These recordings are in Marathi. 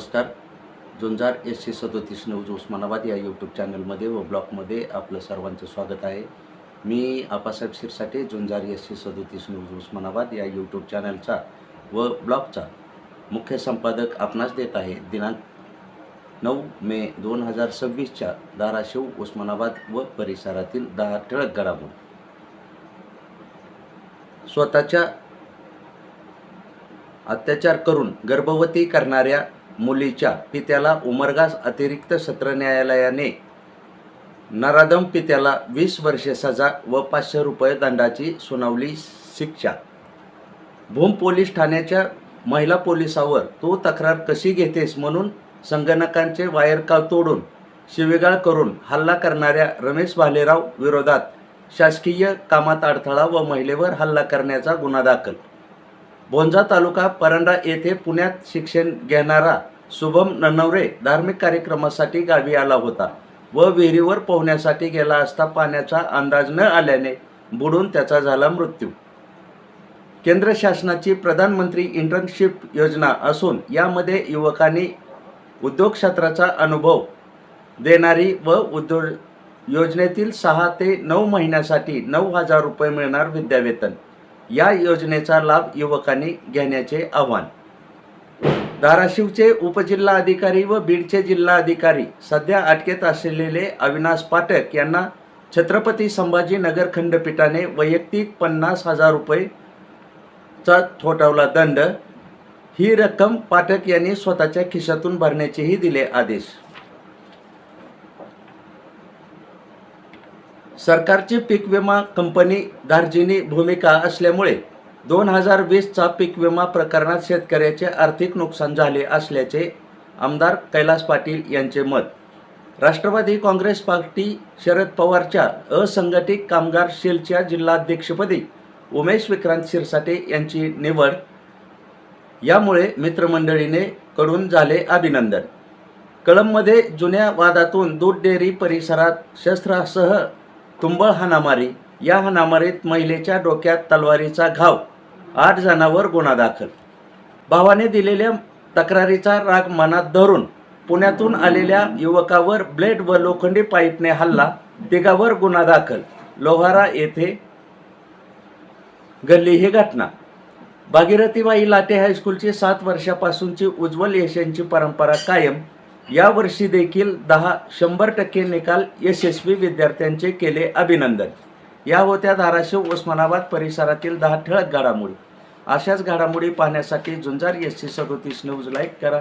नमस्कार. झुंजार SC37 न्यूज उस्मानाबाद या यूट्यूब चॅनलमध्ये व ब्लॉगमध्ये आपलं सर्वांचं स्वागत आहे. मी आप्पासाहेब शिरसाटे, झुंजार SC37 न्यूज उस्मानाबाद या यूट्यूब चॅनलचा व ब्लॉगचा मुख्य संपादक आपणास देत आहे. दिनांक 9 मे 2026च्या धाराशिव, उस्मानाबाद व परिसरातील 10 ठळक घडामोडी. स्वतःच्या अत्याचार करून गर्भवती करणाऱ्या मुलीच्या पित्याला उमरगा अतिरिक्त सत्र न्यायालयाने नराधम पित्याला 20 वर्षे सजा व 500 रुपये दंडाची सुनावली शिक्षा. भूम पोलीस ठाण्याच्या महिला पोलिसावर तू तक्रार कशी घेतेस म्हणून संगणकांचे वायर तोडून शिवीगाळ करून हल्ला करणाऱ्या रमेश भालेराव विरोधात शासकीय कामात अडथळा व महिलेवर हल्ला करण्याचा गुन्हा दाखल. भोंजा तालुका परंडा येथे पुण्यात शिक्षण घेणारा शुभम ननवरे धार्मिक कार्यक्रमासाठी गावी आला होता व विहिरीवर पोहण्यासाठी गेला असता पाण्याचा अंदाज न आल्याने बुडून त्याचा झाला मृत्यू. केंद्र शासनाची प्रधानमंत्री इंटर्नशिप योजना असून यामध्ये युवकांनी उद्योग क्षेत्राचा अनुभव देणारी व उद्योग योजनेतील 6 ते 9 महिन्यासाठी 9,000 रुपये मिळणार विद्यावेतन. या योजनेचा लाभ युवकांनी घेण्याचे आवाहन. धाराशिवचे उपजिल्हाधिकारी व बीडचे जिल्हाधिकारी सध्या अटकेत असलेले अविनाश पाठक यांना छत्रपती संभाजीनगर खंडपीठाने वैयक्तिक 50,000 रुपयेचा ठोठावला दंड. ही रक्कम पाठक यांनी स्वतःच्या खिशातून भरण्याचेही दिले आदेश. सरकारची पीक विमा कंपनी धार्जिनी भूमिका असल्यामुळे 2020चा पीक विमा प्रकरणात शेतकऱ्याचे आर्थिक नुकसान झाले असल्याचे आमदार कैलास पाटील यांचे मत. राष्ट्रवादी काँग्रेस पार्टी शरद पवारच्या असंघटित कामगार सेलच्या जिल्हाध्यक्षपदी उमेश विक्रांत शिरसाटे यांची निवड. यामुळे मित्रमंडळीने कडून झाले अभिनंदन. कळंबमध्ये जुन्या वादातून दूध डेअरी परिसरात शस्त्रासह तुंबळ हाणामारी. या हाणामारीत महिलेच्या डोक्यात तलवारीचा घाव. 8 जणांवर गुन्हा दाखल. भावाने दिलेल्या तक्रारीचा राग मनात धरून पुण्यातून आलेल्या युवकावर ब्लेड व लोखंडी पाईपने हल्ला. 3 गुन्हा दाखल. लोहारा येथे घडली ही घटना. भागीरथीबाई लाटे हायस्कूलची 7 वर्षापासूनची उज्ज्वल यशांची परंपरा कायम. यावर्षी देखील 100% निकाल यशस्वी विद्यार्थ्यांचे केले अभिनंदन. या होत्या धाराशिव उस्मानाबाद परिसरातील 10 ठळक घडामोडी. अशाच घडामोडी पाहण्यासाठी झुंजार SC37 न्यूज लाईक करा,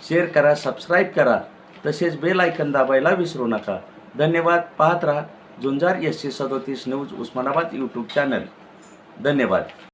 शेअर करा, सबस्क्राईब करा, तसेच बेल आयकन दाबायला विसरू नका. धन्यवाद. पाहत रहा झुंजार SC37 news Osmanabad YouTube channel. धन्यवाद.